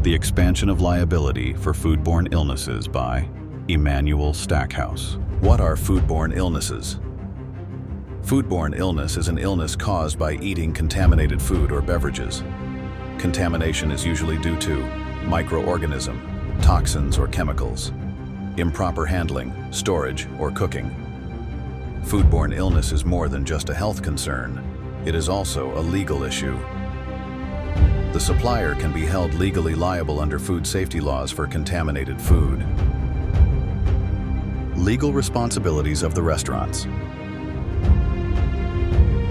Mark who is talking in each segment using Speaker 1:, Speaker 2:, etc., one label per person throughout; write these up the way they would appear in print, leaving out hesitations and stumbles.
Speaker 1: The Expansion of Liability for Foodborne Illnesses by Emanuel Stackhouse. What are foodborne illnesses? Foodborne illness is an illness caused by eating contaminated food or beverages. Contamination is usually due to microorganism, toxins or chemicals, improper handling, storage, or cooking. Foodborne illness is more than just a health concern. It is also a legal issue. The supplier can be held legally liable under food safety laws for contaminated food. Legal responsibilities of the restaurants.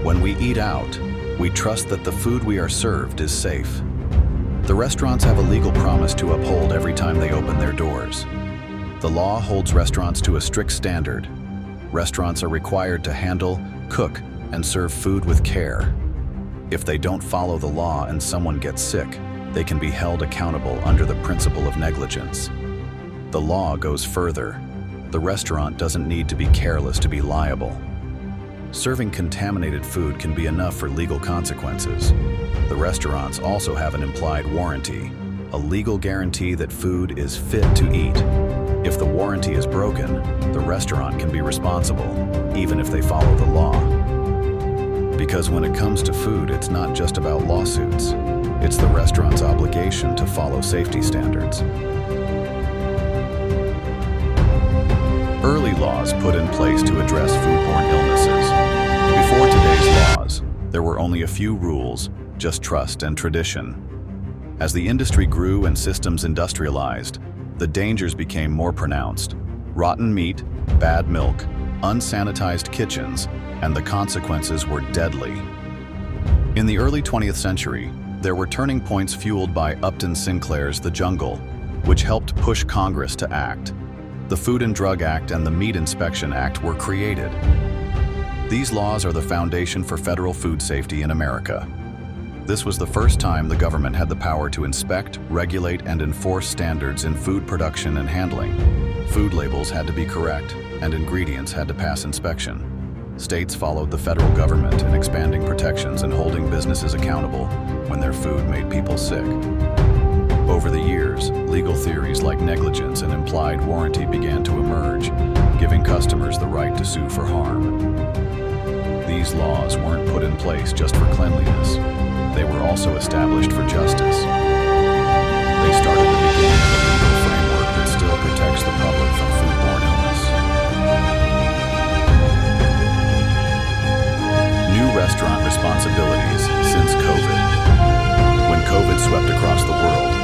Speaker 1: When we eat out, we trust that the food we are served is safe. The restaurants have a legal promise to uphold every time they open their doors. The law holds restaurants to a strict standard. Restaurants are required to handle, cook, and serve food with care. If they don't follow the law and someone gets sick, they can be held accountable under the principle of negligence. The law goes further. The restaurant doesn't need to be careless to be liable. Serving contaminated food can be enough for legal consequences. The restaurants also have an implied warranty, a legal guarantee that food is fit to eat. If the warranty is broken, the restaurant can be responsible, even if they follow the law. Because when it comes to food, it's not just about lawsuits. It's the restaurant's obligation to follow safety standards. Early laws put in place to address foodborne illnesses. Before today's laws, there were only a few rules, just trust and tradition. As the industry grew and systems industrialized, the dangers became more pronounced. Rotten meat, bad milk, unsanitized kitchens, and the consequences were deadly. In the early 20th century, there were turning points fueled by Upton Sinclair's The Jungle, which helped push Congress to act. The Food and Drug Act and the Meat Inspection Act were created. These laws are the foundation for federal food safety in America. This was the first time the government had the power to inspect, regulate, and enforce standards in food production and handling. Food labels had to be correct, and ingredients had to pass inspection. States followed the federal government in expanding protections and holding businesses accountable when their food made people sick. Over the years, legal theories like negligence and implied warranty began to emerge, giving customers the right to sue for harm. These laws weren't put in place just for cleanliness. They were also established for justice. They started the beginning of a legal framework that still protects the public from foodborne illness. New restaurant responsibilities since COVID. When COVID swept across the world,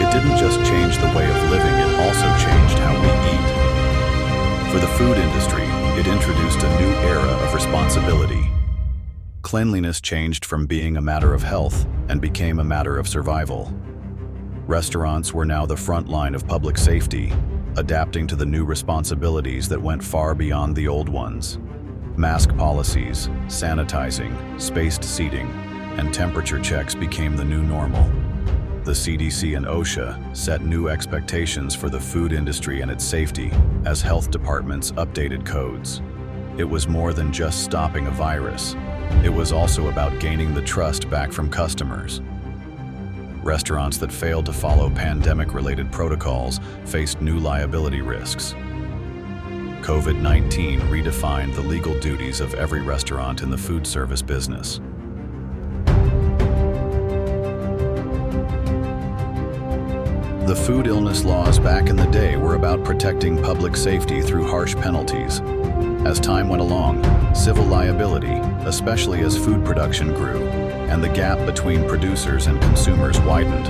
Speaker 1: it didn't just change the way of living, it also changed how we eat. For the food industry, it introduced a new era of responsibility. Cleanliness changed from being a matter of health and became a matter of survival. Restaurants were now the front line of public safety, adapting to the new responsibilities that went far beyond the old ones. Mask policies, sanitizing, spaced seating, and temperature checks became the new normal. The CDC and OSHA set new expectations for the food industry and its safety as health departments updated codes. It was more than just stopping a virus. It was also about gaining the trust back from customers. Restaurants that failed to follow pandemic-related protocols faced new liability risks. COVID-19 redefined the legal duties of every restaurant in the food service business. The food illness laws back in the day were about protecting public safety through harsh penalties. As time went along, civil liability, especially as food production grew, and the gap between producers and consumers widened.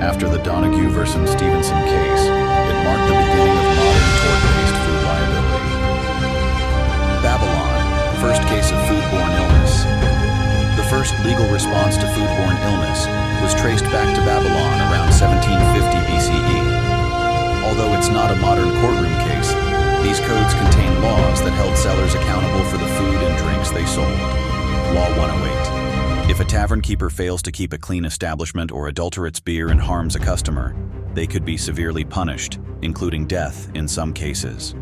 Speaker 1: After the Donahue versus Stevenson case, it marked the beginning of modern tort-based food liability. Babylon, first case of foodborne illness. The first legal response to foodborne illness was traced back to Babylon around 1750 BCE. Although it's not a modern courtroom case, these codes contain laws that held sellers accountable for the food and drinks they sold. Law 108. If a tavern keeper fails to keep a clean establishment or adulterates beer and harms a customer, they could be severely punished, including death in some cases.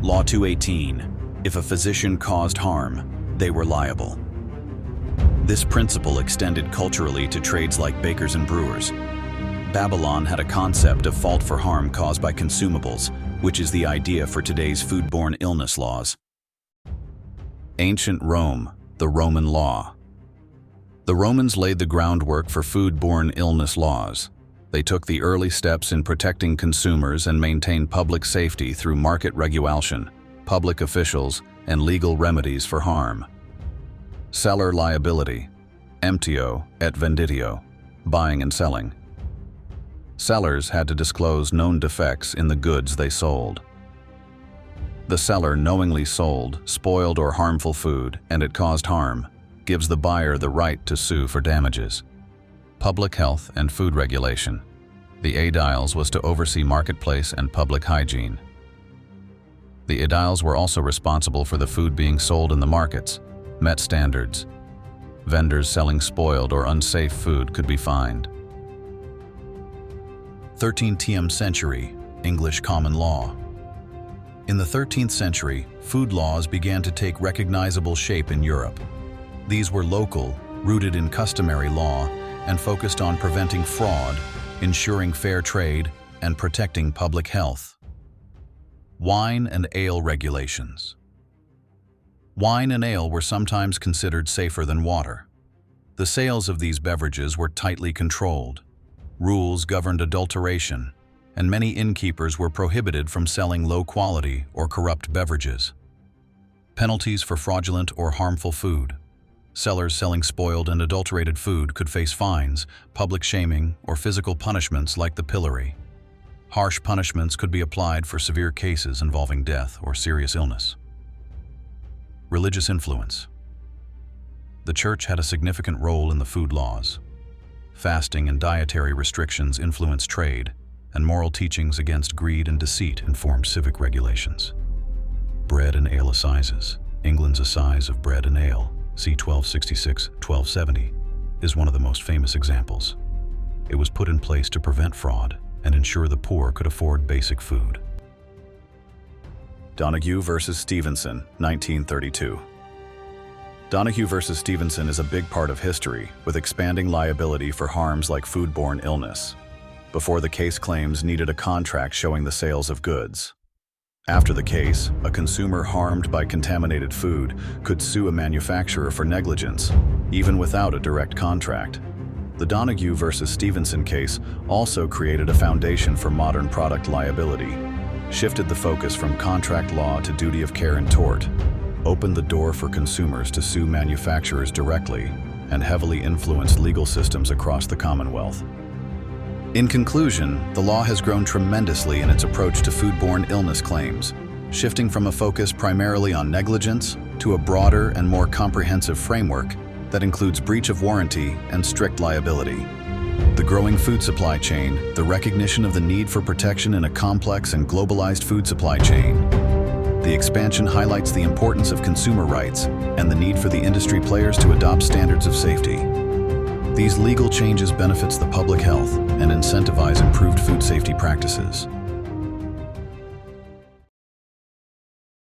Speaker 1: Law 218. If a physician caused harm, they were liable. This principle extended culturally to trades like bakers and brewers. Babylon had a concept of fault for harm caused by consumables, which is the idea for today's foodborne illness laws. Ancient Rome, the Roman law. The Romans laid the groundwork for foodborne illness laws. They took the early steps in protecting consumers and maintained public safety through market regulation, public officials, and legal remedies for harm. Seller liability, emptio et venditio, buying and selling. Sellers had to disclose known defects in the goods they sold. The seller knowingly sold spoiled or harmful food and it caused harm, gives the buyer the right to sue for damages. Public health and food regulation. The aediles was to oversee marketplace and public hygiene. The aediles were also responsible for the food being sold in the markets, met standards. Vendors selling spoiled or unsafe food could be fined. 13th century, English common law. In the 13th century, food laws began to take recognizable shape in Europe. These were local, rooted in customary law, and focused on preventing fraud, ensuring fair trade, and protecting public health. Wine and ale regulations. Wine and ale were sometimes considered safer than water. The sales of these beverages were tightly controlled. Rules governed adulteration, and many innkeepers were prohibited from selling low-quality or corrupt beverages. Penalties for fraudulent or harmful food. Sellers selling spoiled and adulterated food could face fines, public shaming, or physical punishments like the pillory. Harsh punishments could be applied for severe cases involving death or serious illness. Religious influence. The church had a significant role in the food laws. Fasting and dietary restrictions influenced trade, and moral teachings against greed and deceit informed civic regulations. Bread and ale assizes. England's assize of bread and ale, c. 1266-1270, is one of the most famous examples. It was put in place to prevent fraud and ensure the poor could afford basic food. Donahue versus Stevenson, 1932. Donahue versus Stevenson is a big part of history, with expanding liability for harms like foodborne illness. Before the case, claims needed a contract showing the sales of goods. After the case, a consumer harmed by contaminated food could sue a manufacturer for negligence, even without a direct contract. The Donahue versus Stevenson case also created a foundation for modern product liability, shifted the focus from contract law to duty of care and tort, opened the door for consumers to sue manufacturers directly, and heavily influenced legal systems across the Commonwealth. In conclusion, the law has grown tremendously in its approach to foodborne illness claims, shifting from a focus primarily on negligence to a broader and more comprehensive framework that includes breach of warranty and strict liability. The growing food supply chain, the recognition of the need for protection in a complex and globalized food supply chain. The expansion highlights the importance of consumer rights and the need for the industry players to adopt standards of safety. These legal changes benefits the public health and incentivize improved food safety practices.